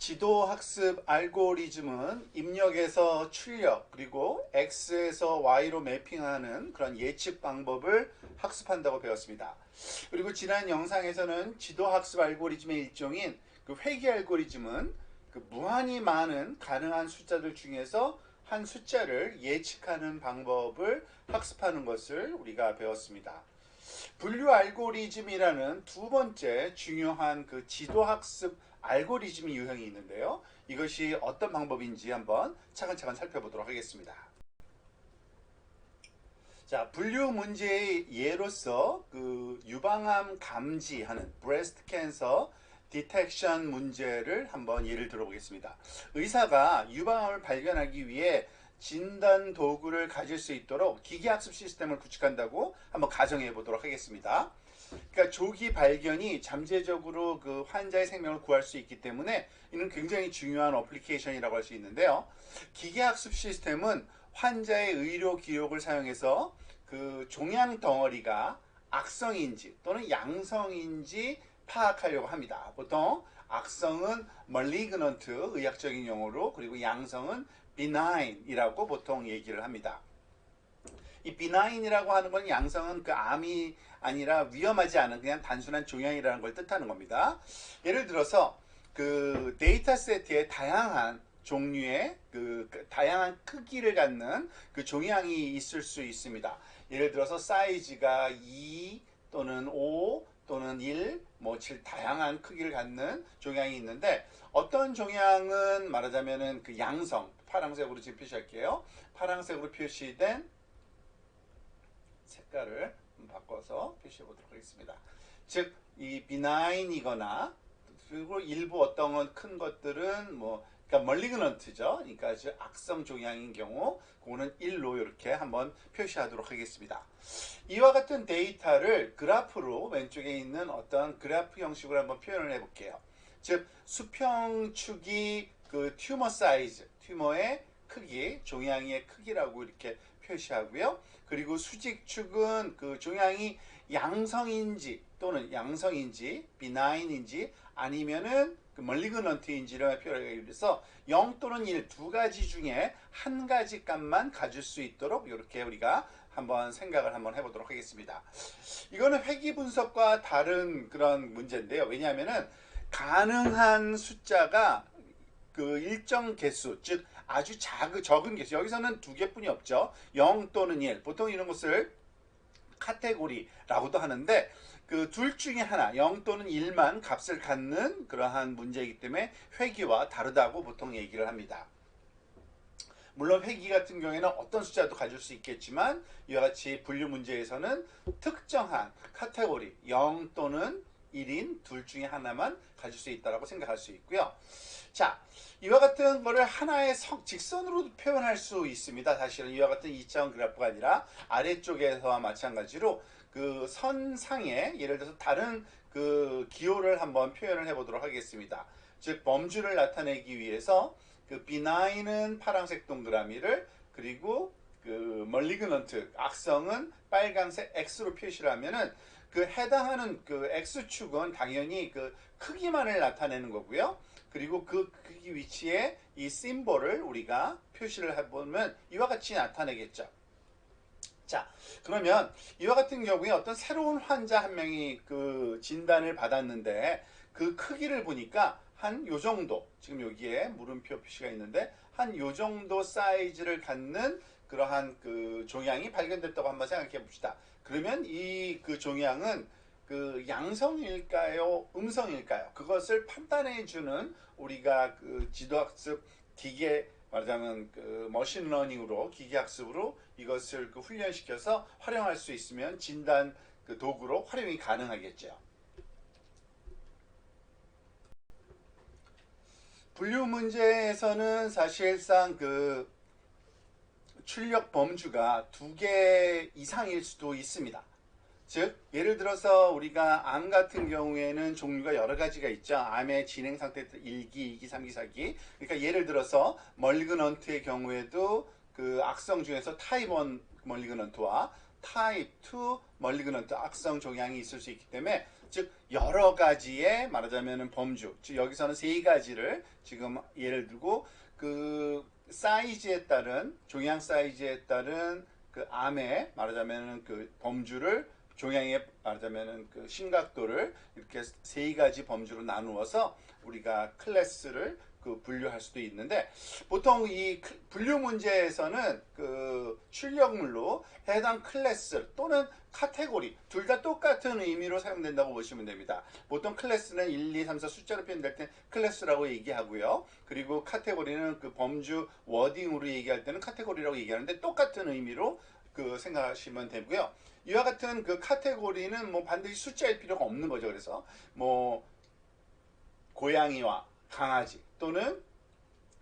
지도학습 알고리즘은 입력에서 출력 그리고 X에서 Y로 매핑하는 그런 예측 방법을 학습한다고 배웠습니다. 그리고 지난 영상에서는 지도학습 알고리즘의 일종인 그 회귀 알고리즘은 그 무한히 많은 가능한 숫자들 중에서 한 숫자를 예측하는 방법을 학습하는 것을 우리가 배웠습니다. 분류 알고리즘이라는 두 번째 중요한 그 지도학습 알고리즘 유형이 있는데요. 이것이 어떤 방법인지 한번 차근차근 살펴보도록 하겠습니다. 자, 분류 문제의 예로서 그 유방암 감지하는 breast cancer detection 문제를 한번 예를 들어보겠습니다. 의사가 유방암을 발견하기 위해 진단 도구를 가질 수 있도록 기계학습 시스템을 구축한다고 한번 가정해 보도록 하겠습니다. 그러니까 조기 발견이 잠재적으로 그 환자의 생명을 구할 수 있기 때문에 이는 굉장히 중요한 어플리케이션이라고 할 수 있는데요. 기계학습 시스템은 환자의 의료 기록을 사용해서 그 종양 덩어리가 악성인지 또는 양성인지 파악하려고 합니다. 보통 악성은 malignant 의학적인 용어로, 그리고 양성은 benign이라고 보통 얘기를 합니다. 이 benign이라고 하는 건 양성은 그 암이 아니라 위험하지 않은 그냥 단순한 종양이라는 걸 뜻하는 겁니다. 예를 들어서 그 데이터 세트에 다양한 종류의 그 다양한 크기를 갖는 그 종양이 있을 수 있습니다. 예를 들어서 사이즈가 2 또는 5 또는 1, 뭐 7 다양한 크기를 갖는 종양이 있는데, 어떤 종양은 말하자면은 그 양성, 파란색으로 지금 표시할게요. 파란색으로 표시된 색깔을 바꿔서 표시해 보도록 하겠습니다. 즉, 이 비나인이거나, 그리고 일부 어떤 큰 것들은 뭐 그러니까 멀리그넌트죠. 그러니까 아주 악성 종양인 경우 그거는 1로 이렇게 한번 표시하도록 하겠습니다. 이와 같은 데이터를 그래프로 왼쪽에 있는 어떤 그래프 형식으로 한번 표현을 해볼게요. 즉, 수평축이 그 튜머 사이즈, 튜머의 크기, 종양의 크기라고 이렇게 표시하고요. 그리고 수직축은 그 종양이 양성인지 또는 양성인지 비나인인지 아니면은 그 멀리그넌트인지를 표현하기 위해서 0 또는 1 두 가지 중에 한 가지 값만 가질 수 있도록 이렇게 우리가 한번 생각을 한번 해보도록 하겠습니다. 이거는 회귀 분석과 다른 그런 문제인데요. 왜냐하면은 가능한 숫자가 그 일정 개수, 즉 아주 적은 개수, 여기서는 두 개뿐이 없죠. 0 또는 1, 보통 이런 것을 카테고리라고도 하는데, 그 둘 중에 하나 0 또는 1만 값을 갖는 그러한 문제이기 때문에 회귀와 다르다고 보통 얘기를 합니다. 물론 회귀 같은 경우에는 어떤 숫자도 가질 수 있겠지만, 이와 같이 분류 문제에서는 특정한 카테고리 0 또는 1인 둘 중에 하나만 가질 수 있다고 생각할 수 있고요. 자, 이와 같은 거를 하나의 직선으로도 표현할 수 있습니다. 사실은 이와 같은 2차원 그래프가 아니라 아래쪽에서와 마찬가지로 그 선상에 예를 들어서 다른 그 기호를 한번 표현을 해보도록 하겠습니다. 즉, 범주를 나타내기 위해서 그 비나인은 파란색 동그라미를, 그리고 그 멀리그넌트 악성은 빨간색 X로 표시를 하면은 그 해당하는 그 X축은 당연히 그 크기만을 나타내는 거고요. 그리고 그 크기 위치에 이 심볼을 우리가 표시를 해보면 이와 같이 나타내겠죠. 자, 그러면 이와 같은 경우에 어떤 새로운 환자 한 명이 그 진단을 받았는데, 그 크기를 보니까 한 요 정도, 지금 여기에 물음표 표시가 있는데 한 요 정도 사이즈를 갖는 그러한 그 종양이 발견됐다고 한번 생각해 봅시다. 그러면 이 그 종양은 그 양성일까요, 음성일까요? 그것을 판단해 주는 우리가 그 지도학습 기계, 말하자면 그 머신러닝으로, 기계학습으로 이것을 그 훈련시켜서 활용할 수 있으면 진단 그 도구로 활용이 가능하겠죠. 분류 문제에서는 사실상 그 출력 범주가 두 개 이상일 수도 있습니다. 즉, 예를 들어서 우리가 암 같은 경우에는 종류가 여러 가지가 있죠. 암의 진행 상태 1기, 2기, 3기, 4기. 그러니까 예를 들어서 멀리그넌트의 경우에도 그 악성 중에서 타입 1 멀리그넌트와 타입 2 멀리그넌트 악성 종양이 있을 수 있기 때문에 즉 여러 가지의 말하자면은 범주, 즉 여기서는 세 가지를 지금 예를 들고 그 사이즈에 따른 종양 사이즈에 따른 그 암의 말하자면은 그 범주를 종양의 말하자면은 그 심각도를 이렇게 세 가지 범주로 나누어서 우리가 클래스를 그 분류할 수도 있는데 보통 이 분류 문제에서는 그 출력물로 해당 클래스 또는 카테고리 둘 다 똑같은 의미로 사용된다고 보시면 됩니다. 보통 클래스는 1, 2, 3, 4 숫자로 표현될 때 클래스라고 얘기하고요. 그리고 카테고리는 그 범주 워딩으로 얘기할 때는 카테고리라고 얘기하는데 똑같은 의미로 그 생각하시면 되고요. 이와 같은 그 카테고리는 뭐 반드시 숫자일 필요가 없는 거죠. 그래서 뭐 고양이와 강아지 또는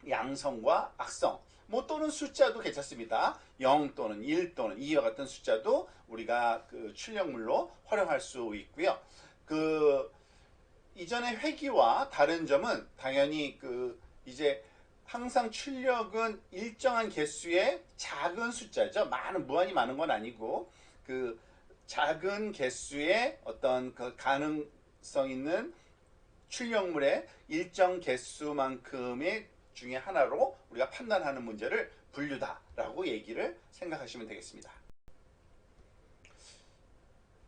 양성과 악성 뭐 또는 숫자도 괜찮습니다. 0 또는 1 또는 2와 같은 숫자도 우리가 그 출력물로 활용할 수 있고요. 그 이전의 회귀와 다른 점은 당연히 그 이제 항상 출력은 일정한 개수의 작은 숫자죠. 무한히 많은 건 아니고 그 작은 개수의 어떤 그 가능성 있는 출력물의 일정 개수만큼의 중에 하나로 우리가 판단하는 문제를 분류다라고 얘기를 생각하시면 되겠습니다.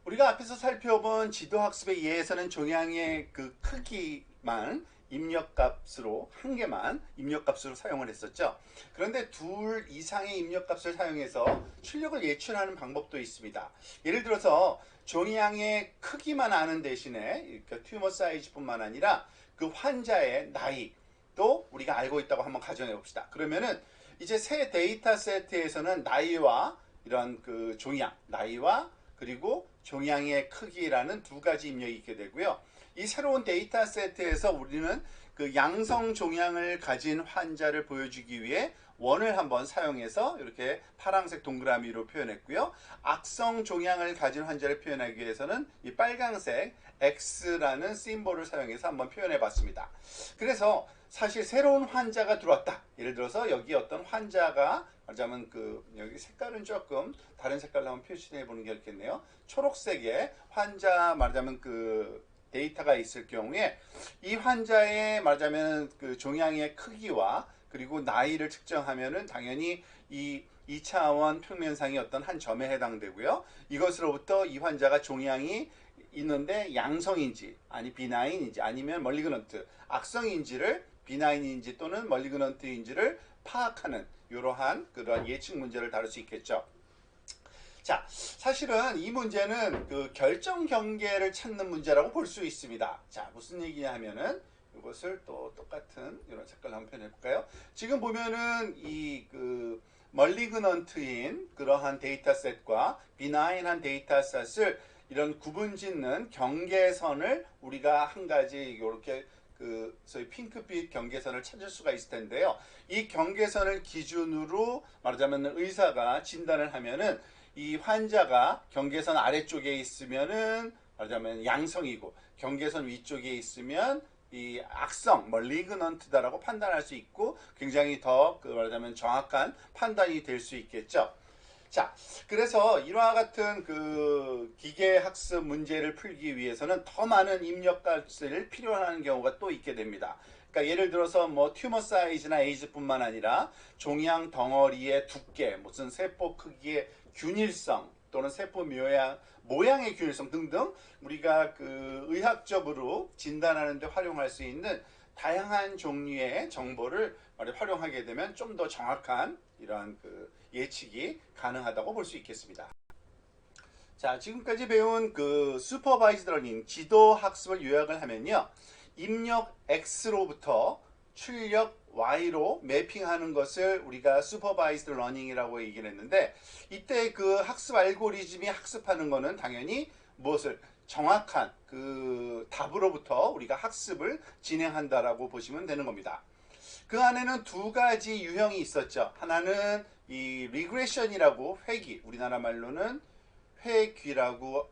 우리가 앞에서 살펴본 지도학습에 의해서는 종양의 그 크기만 입력값으로 한 개만 입력값으로 사용을 했었죠. 그런데 둘 이상의 입력값을 사용해서 출력을 예측하는 방법도 있습니다. 예를 들어서 종양의 크기만 아는 대신에 튜머 사이즈뿐만 아니라 그 환자의 나이도 우리가 알고 있다고 한번 가정해 봅시다. 그러면은 이제 새 데이터 세트에서는 나이와 이런 그 종양, 나이와 그리고 종양의 크기라는 두 가지 입력이 있게 되고요. 이 새로운 데이터 세트에서 우리는 그 양성 종양을 가진 환자를 보여주기 위해 원을 한번 사용해서 이렇게 파란색 동그라미로 표현했고요. 악성 종양을 가진 환자를 표현하기 위해서는 이 빨간색 X라는 심볼을 사용해서 한번 표현해 봤습니다. 그래서 사실 새로운 환자가 들어왔다. 예를 들어서 여기 어떤 환자가 말하자면 그 여기 색깔은 조금 다른 색깔로 한번 표시해 보는 게 좋겠네요. 초록색의 환자 말하자면 그 데이터가 있을 경우에 이 환자의 말하자면 그 종양의 크기와 그리고 나이를 측정하면은 당연히 이 2차원 평면상의 어떤 한 점에 해당되고요. 이것으로부터 이 환자가 종양이 있는데 양성인지 아니 비나인인지 아니면 멀리그넌트 악성인지를 비나인인지 또는 멀리그넌트인지를 파악하는 이러한 그런 예측 문제를 다룰 수 있겠죠. 자, 사실은 이 문제는 그 결정 경계를 찾는 문제라고 볼 수 있습니다. 자, 무슨 얘기냐 하면은 이것을 또 똑같은 이런 색깔로 한번 표현해 볼까요? 지금 보면은 이 그 멀리그넌트인 그러한 데이터셋과 비나인한 데이터셋을 이런 구분 짓는 경계선을 우리가 한 가지 이렇게 그 소위 핑크빛 경계선을 찾을 수가 있을 텐데요. 이 경계선을 기준으로 말하자면 의사가 진단을 하면은 이 환자가 경계선 아래쪽에 있으면은 말하자면 양성이고 경계선 위쪽에 있으면 이 악성, 멀리그넌트다라고 판단할 수 있고 굉장히 더 그 말하자면 정확한 판단이 될 수 있겠죠. 자, 그래서 이와 같은 그 기계 학습 문제를 풀기 위해서는 더 많은 입력값을 필요하는 경우가 또 있게 됩니다. 그러니까 예를 들어서 뭐 튜머 사이즈나 에이즈뿐만 아니라 종양 덩어리의 두께, 무슨 세포 크기의 균일성 또는 세포 모양의 균일성 등등 우리가 그 의학적으로 진단하는 데 활용할 수 있는 다양한 종류의 정보를 활용하게 되면 좀 더 정확한 이러한 그 예측이 가능하다고 볼 수 있겠습니다. 자, 지금까지 배운 그 슈퍼바이즈드 러닝 지도 학습을 요약을 하면요. 입력 X로부터 출력 Y로 매핑하는 것을 우리가 슈퍼바이즈드 러닝이라고 얘기를 했는데 이때 그 학습 알고리즘이 학습하는 것은 당연히 무엇을 정확한 그 답으로부터 우리가 학습을 진행한다라고 보시면 되는 겁니다. 그 안에는 두 가지 유형이 있었죠. 하나는 이 리그레션이라고 회귀, 우리나라 말로는 회귀라고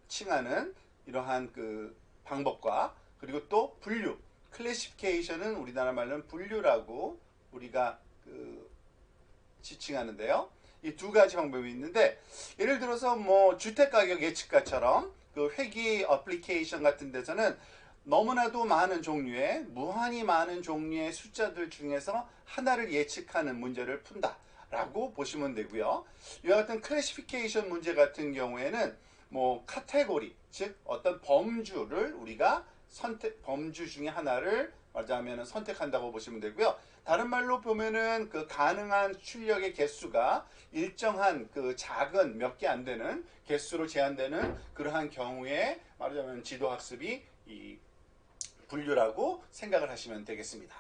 칭하는 이러한 그 방법과 그리고 또 분류, 클래시피케이션은 우리나라 말로는 분류라고 우리가 그 지칭하는데요. 이 두 가지 방법이 있는데 예를 들어서 뭐 주택 가격 예측가처럼 그 회계 어플리케이션 같은 데서는 너무나도 많은 종류의 무한히 많은 종류의 숫자들 중에서 하나를 예측하는 문제를 푼다라고 보시면 되고요. 이와 같은 클래시피케이션 문제 같은 경우에는 뭐 카테고리, 즉 어떤 범주를 우리가 범주 중에 하나를 말하자면 선택한다고 보시면 되고요. 다른 말로 보면은 그 가능한 출력의 개수가 일정한 그 작은 몇 개 안 되는 개수로 제한되는 그러한 경우에 말하자면 지도학습이 이 분류라고 생각을 하시면 되겠습니다.